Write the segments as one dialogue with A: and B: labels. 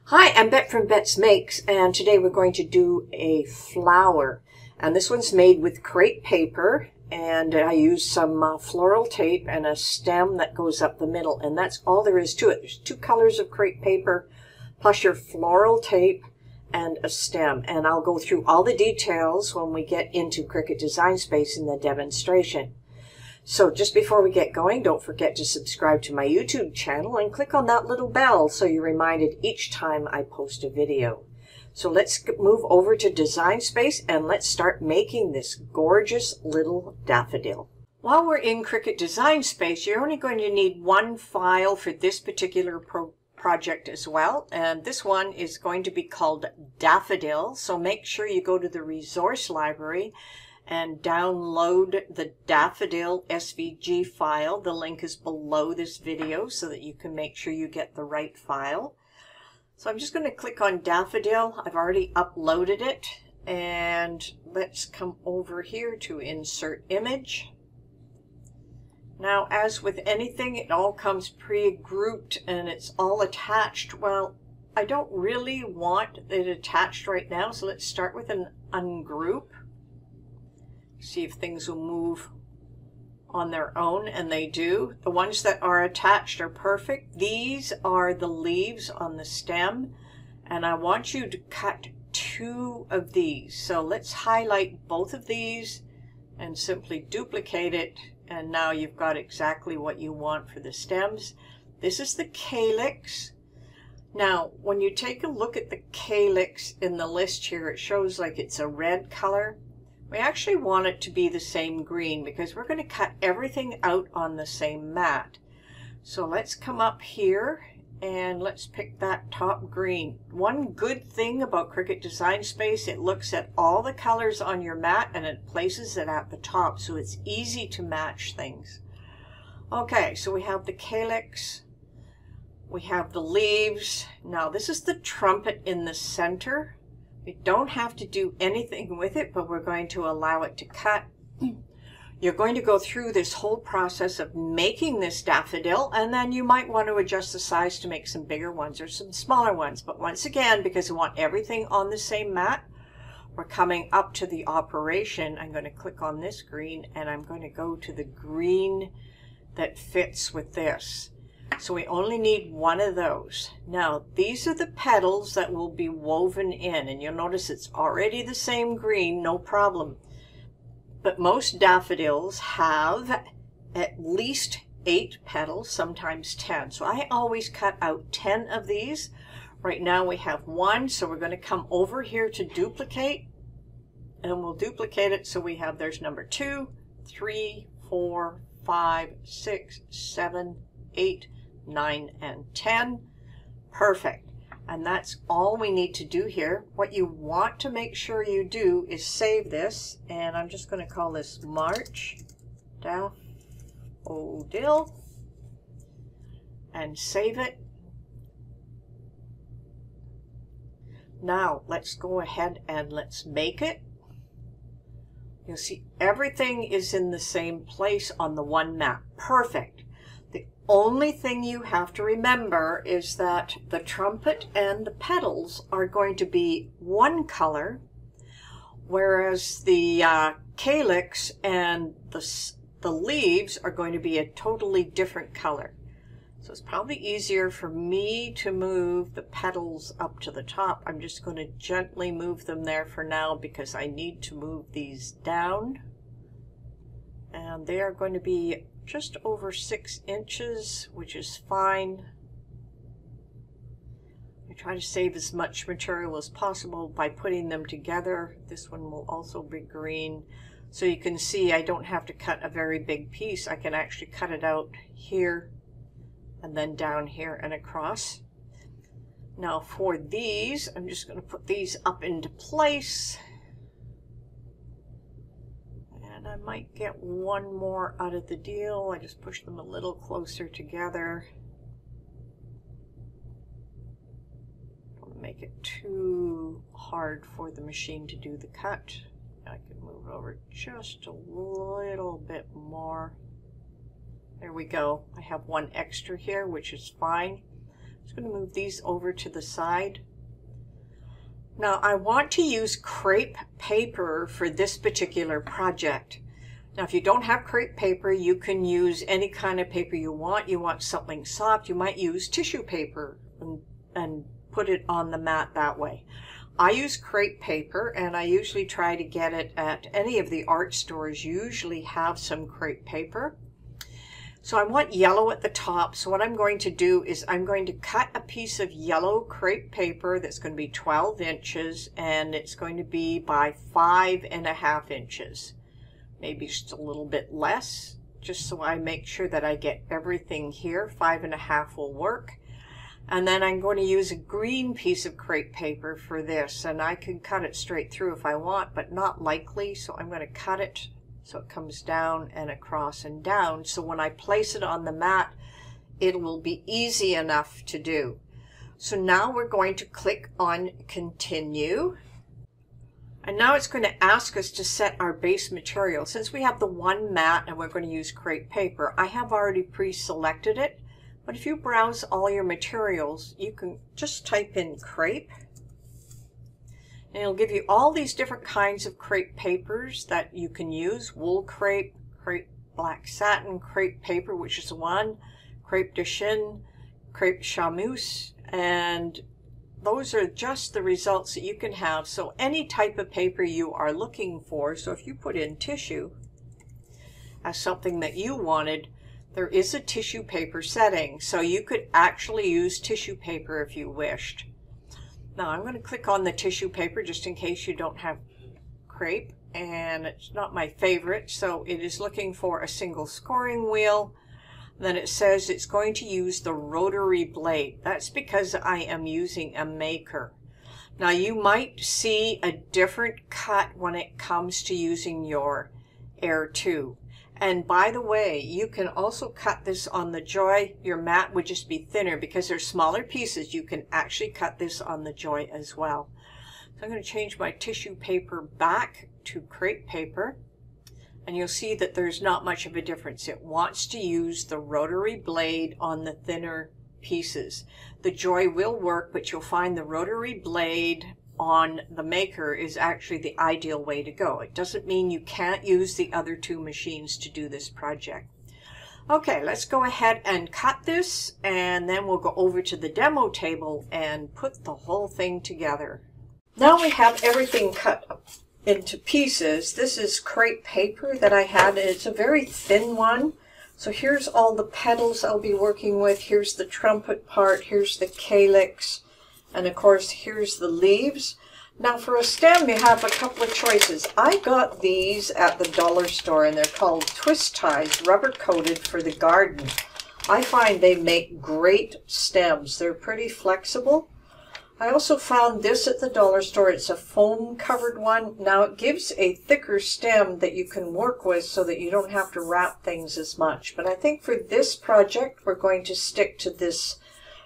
A: Hi, I'm Bet from Bet's Makes, and today we're going to do a flower. And this one's made with crepe paper, and I used some floral tape and a stem that goes up the middle, and that's all there is to it. There's two colors of crepe paper, plus your floral tape and a stem. And I'll go through all the details when we get into Cricut Design Space in the demonstration. So just before we get going, don't forget to subscribe to my YouTube channel and click on that little bell so you're reminded each time I post a video. So let's move over to Design Space and let's start making this gorgeous little daffodil. While we're in Cricut Design Space, you're only going to need one file for this particular project as well. And this one is going to be called Daffodil. So make sure you go to the resource library and download the Daffodil SVG file. The link is below this video so that you can make sure you get the right file. So I'm just going to click on Daffodil. I've already uploaded it, and let's come over here to Insert Image. Now, as with anything, it all comes pre-grouped and it's all attached. Well, I don't really want it attached right now, so let's start with an ungroup. See if things will move on their own, and they do. The ones that are attached are perfect. These are the leaves on the stem, and I want you to cut two of these. So let's highlight both of these and simply duplicate it, and now you've got exactly what you want for the stems. This is the calyx. Now, when you take a look at the calyx in the list here, it shows like it's a red color. We actually want it to be the same green because we're going to cut everything out on the same mat. So let's come up here and let's pick that top green. One good thing about Cricut Design Space, it looks at all the colors on your mat and it places it at the top, so it's easy to match things. Okay, so we have the calyx, we have the leaves. Now this is the trumpet in the center. We don't have to do anything with it, but we're going to allow it to cut. You're going to go through this whole process of making this daffodil, and then you might want to adjust the size to make some bigger ones or some smaller ones. But once again, because we want everything on the same mat, we're coming up to the operation. I'm going to click on this green, and I'm going to go to the green that fits with this. So we only need one of those. Now, these are the petals that will be woven in, and you'll notice it's already the same green, no problem. But most daffodils have at least 8 petals, sometimes 10. So I always cut out 10 of these. Right now we have 1, so we're going to come over here to duplicate, and we'll duplicate it so we have, there's number 2, 3, 4, 5, 6, 7, 8, 9, and 10. Perfect. And that's all we need to do here. What you want to make sure you do is save this, and I'm just going to call this March Daffodil and save it. Now let's go ahead and let's make it. You'll see everything is in the same place on the one mat. Perfect. The only thing you have to remember is that the trumpet and the petals are going to be one color, whereas the calyx and the leaves are going to be a totally different color. So it's probably easier for me to move the petals up to the top. I'm just going to gently move them there for now because I need to move these down. And they are going to be just over 6 inches, which is fine. I try to save as much material as possible by putting them together. This one will also be green. So you can see I don't have to cut a very big piece. I can actually cut it out here and then down here and across. Now for these, I'm just going to put these up into place. I might get one more out of the deal. I just push them a little closer together. Don't make it too hard for the machine to do the cut. I can move over just a little bit more. There we go. I have one extra here, which is fine. Just going to move these over to the side. Now I want to use crepe paper for this particular project. Now if you don't have crepe paper, you can use any kind of paper you want. You want something soft, you might use tissue paper and put it on the mat that way. I use crepe paper, and I usually try to get it at any of the art stores. Usually have some crepe paper. So I want yellow at the top. So what I'm going to do is I'm going to cut a piece of yellow crepe paper that's going to be 12 inches, and it's going to be by 5.5 inches. Maybe just a little bit less, just so I make sure that I get everything here. 5.5 will work. And then I'm going to use a green piece of crepe paper for this, and I can cut it straight through if I want, but not likely, so I'm going to cut it so it comes down and across and down, so when I place it on the mat, it will be easy enough to do. So now we're going to click on Continue, and now it's going to ask us to set our base material. Since we have the one mat and we're going to use crepe paper, I have already pre-selected it. But if you browse all your materials, you can just type in crepe, and it'll give you all these different kinds of crepe papers that you can use. Wool crepe, crepe black satin, crepe paper, which is one, crepe de chine, crepe chamouse, and those are just the results that you can have. So any type of paper you are looking for, so if you put in tissue as something that you wanted, there is a tissue paper setting, so you could actually use tissue paper if you wished. Now I'm going to click on the tissue paper just in case you don't have crepe, and it's not my favorite, so it is looking for a single scoring wheel. Then it says it's going to use the rotary blade. That's because I am using a maker. Now you might see a different cut when it comes to using your Air 2. And by the way, you can also cut this on the Joy. Your mat would just be thinner because they're smaller pieces. You can actually cut this on the Joy as well. So I'm going to change my tissue paper back to crepe paper. And you'll see that there's not much of a difference. It wants to use the rotary blade on the thinner pieces. The Joy will work, but you'll find the rotary blade on the maker is actually the ideal way to go. It doesn't mean you can't use the other two machines to do this project. Okay, let's go ahead and cut this, and then we'll go over to the demo table and put the whole thing together. Now we have everything cut into pieces. This is crepe paper that I had. It's a very thin one. So here's all the petals I'll be working with. Here's the trumpet part. Here's the calyx. And of course, here's the leaves. Now for a stem, you have a couple of choices. I got these at the dollar store, and they're called twist ties, rubber coated for the garden. I find they make great stems. They're pretty flexible. I also found this at the dollar store. It's a foam covered one. Now it gives a thicker stem that you can work with so that you don't have to wrap things as much. But I think for this project, we're going to stick to this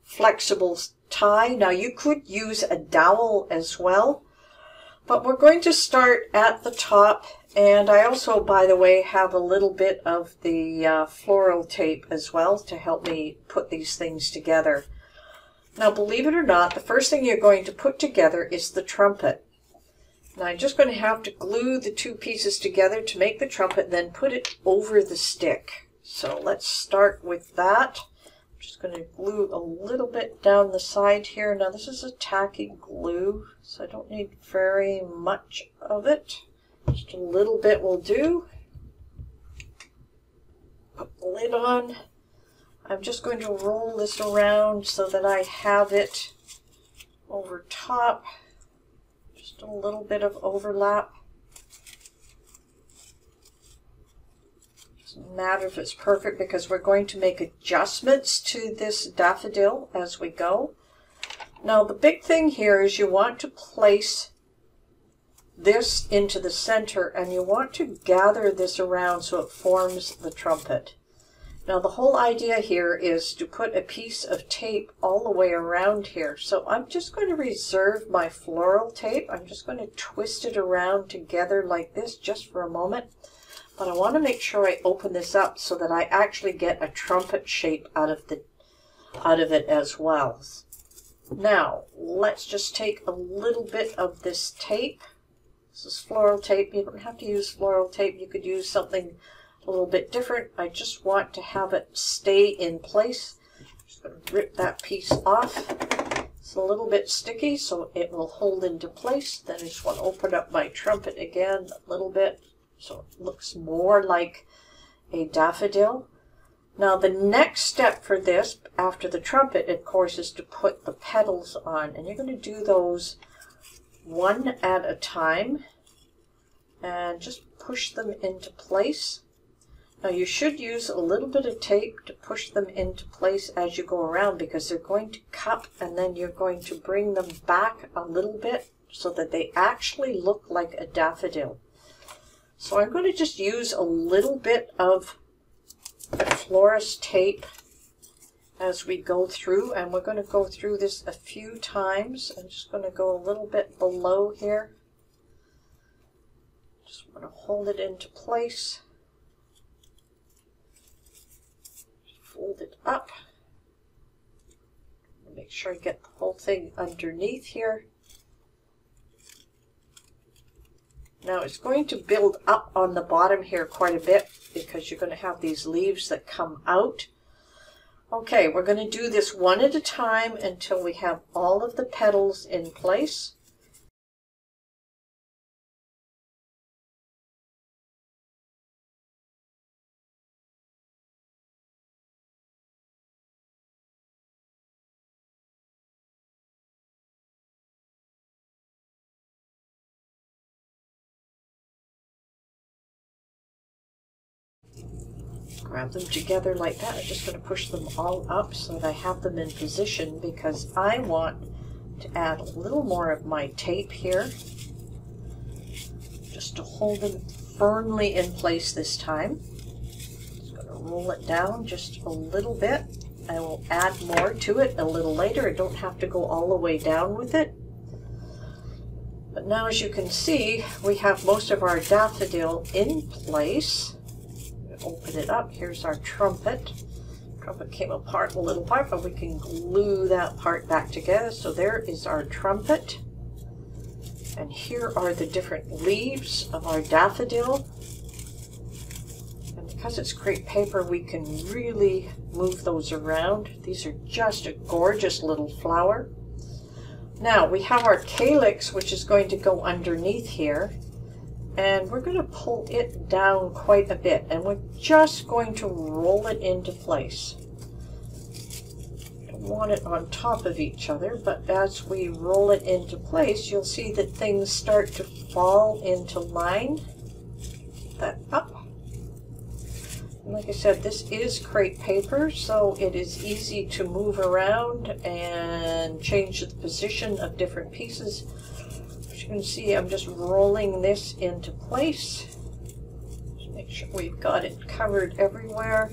A: flexible tie. Now you could use a dowel as well, but we're going to start at the top. And I also, by the way, have a little bit of the floral tape as well to help me put these things together. Now believe it or not, the first thing you're going to put together is the trumpet. Now I'm just going to have to glue the two pieces together to make the trumpet, then put it over the stick. So let's start with that. Just going to glue a little bit down the side here. Now this is a tacky glue, so I don't need very much of it. Just a little bit will do. Put the lid on. I'm just going to roll this around so that I have it over top. Just a little bit of overlap. Doesn't matter if it's perfect because we're going to make adjustments to this daffodil as we go. Now the big thing here is you want to place this into the center, and you want to gather this around so it forms the trumpet. Now the whole idea here is to put a piece of tape all the way around here. So I'm just going to reserve my floral tape. I'm just going to twist it around together like this just for a moment. But I want to make sure I open this up so that I actually get a trumpet shape out of out of it as well. Now, let's just take a little bit of this tape. This is floral tape. You don't have to use floral tape. You could use something a little bit different. I just want to have it stay in place. Just going to rip that piece off. It's a little bit sticky, so it will hold into place. Then I just want to open up my trumpet again a little bit, so it looks more like a daffodil. Now the next step for this, after the trumpet, of course, is to put the petals on. And you're going to do those one at a time and just push them into place. Now you should use a little bit of tape to push them into place as you go around, because they're going to cup, and then you're going to bring them back a little bit so that they actually look like a daffodil. So I'm going to just use a little bit of florist tape as we go through, and we're going to go through this a few times. I'm just going to go a little bit below here. Just want to hold it into place. Fold it up. Make sure I get the whole thing underneath here. Now it's going to build up on the bottom here quite a bit, because you're going to have these leaves that come out. Okay, we're going to do this one at a time until we have all of the petals in place. Grab them together like that. I'm just going to push them all up so that I have them in position, because I want to add a little more of my tape here just to hold them firmly in place this time. Just going to roll it down just a little bit. I will add more to it a little later. I don't have to go all the way down with it. But now, as you can see, we have most of our daffodil in place. Open it up. Here's our trumpet. Trumpet came apart a little part, but we can glue that part back together. So there is our trumpet. And here are the different leaves of our daffodil. And because it's crepe paper, we can really move those around. These are just a gorgeous little flower. Now we have our calyx, which is going to go underneath here. And we're going to pull it down quite a bit, and we're just going to roll it into place. Don't want it on top of each other, but as we roll it into place, you'll see that things start to fall into line. Keep that up. And like I said, this is crepe paper, so it is easy to move around and change the position of different pieces. You can see I'm just rolling this into place. Just make sure we've got it covered everywhere.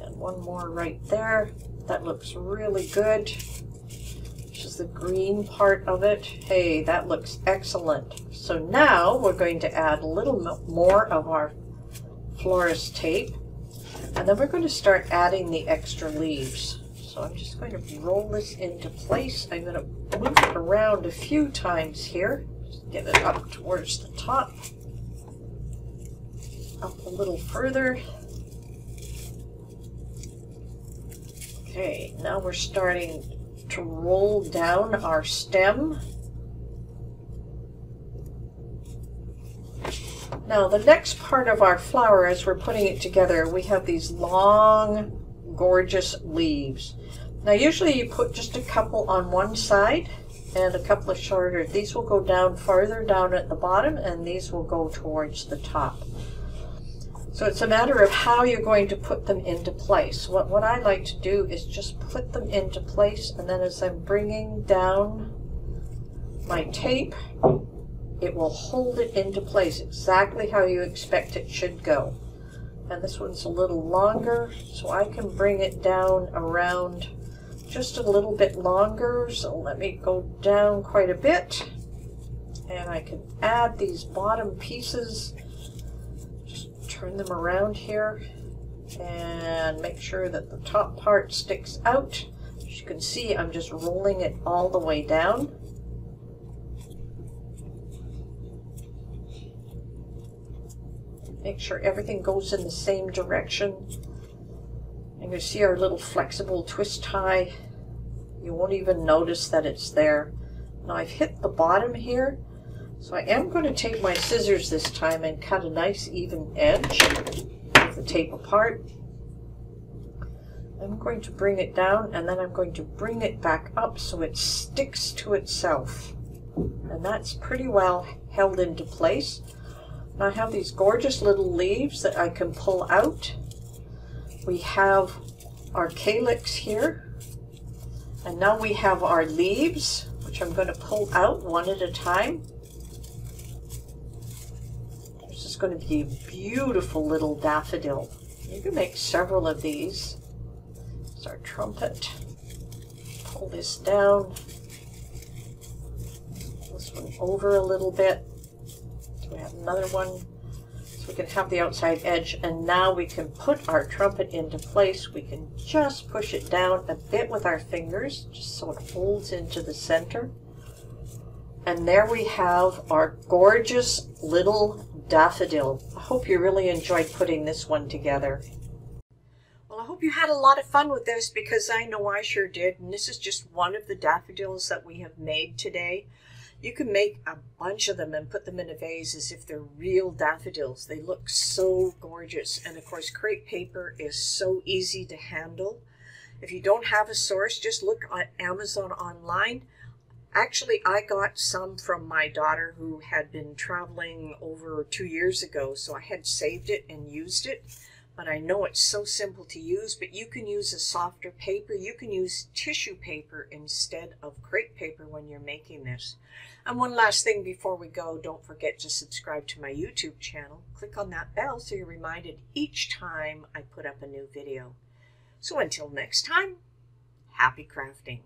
A: And one more right there. That looks really good. This is the green part of it. Hey, that looks excellent. So now we're going to add a little more of our florist tape, and then we're going to start adding the extra leaves. So I'm just going to roll this into place. I'm going to move it around a few times here. Just get it up towards the top. Up a little further. Okay, now we're starting to roll down our stem. Now the next part of our flower, as we're putting it together, we have these long, gorgeous leaves. Now usually you put just a couple on one side and a couple of shorter. These will go down farther down at the bottom, and these will go towards the top. So it's a matter of how you're going to put them into place. What I like to do is just put them into place, and then as I'm bringing down my tape, it will hold it into place exactly how you expect it should go. And this one's a little longer, so I can bring it down around just a little bit longer. So let me go down quite a bit, and I can add these bottom pieces. Just turn them around here. and make sure that the top part sticks out. As you can see, I'm just rolling it all the way down. Make sure everything goes in the same direction. And you see our little flexible twist tie. You won't even notice that it's there. Now I've hit the bottom here, so I am going to take my scissors this time and cut a nice even edge of the tape apart. I'm going to bring it down, and then I'm going to bring it back up so it sticks to itself. And that's pretty well held into place. Now I have these gorgeous little leaves that I can pull out. We have our calyx here, and now we have our leaves, which I'm going to pull out one at a time. This is going to be a beautiful little daffodil. You can make several of these. There's our trumpet. Pull this down. This one over a little bit. So we have another one. So we can have the outside edge, and now we can put our trumpet into place. We can just push it down a bit with our fingers, just so it holds into the center. And there we have our gorgeous little daffodil. I hope you really enjoyed putting this one together. Well, I hope you had a lot of fun with this, because I know I sure did. And this is just one of the daffodils that we have made today. You can make a bunch of them and put them in a vase as if they're real daffodils. They look so gorgeous. And of course, crepe paper is so easy to handle. If you don't have a source, just look on Amazon online. Actually, I got some from my daughter who had been traveling over 2 years ago, so I had saved it and used it. But I know it's so simple to use, but you can use a softer paper. You can use tissue paper instead of crepe paper when you're making this. And one last thing before we go, don't forget to subscribe to my YouTube channel. Click on that bell so you're reminded each time I put up a new video. So until next time, happy crafting.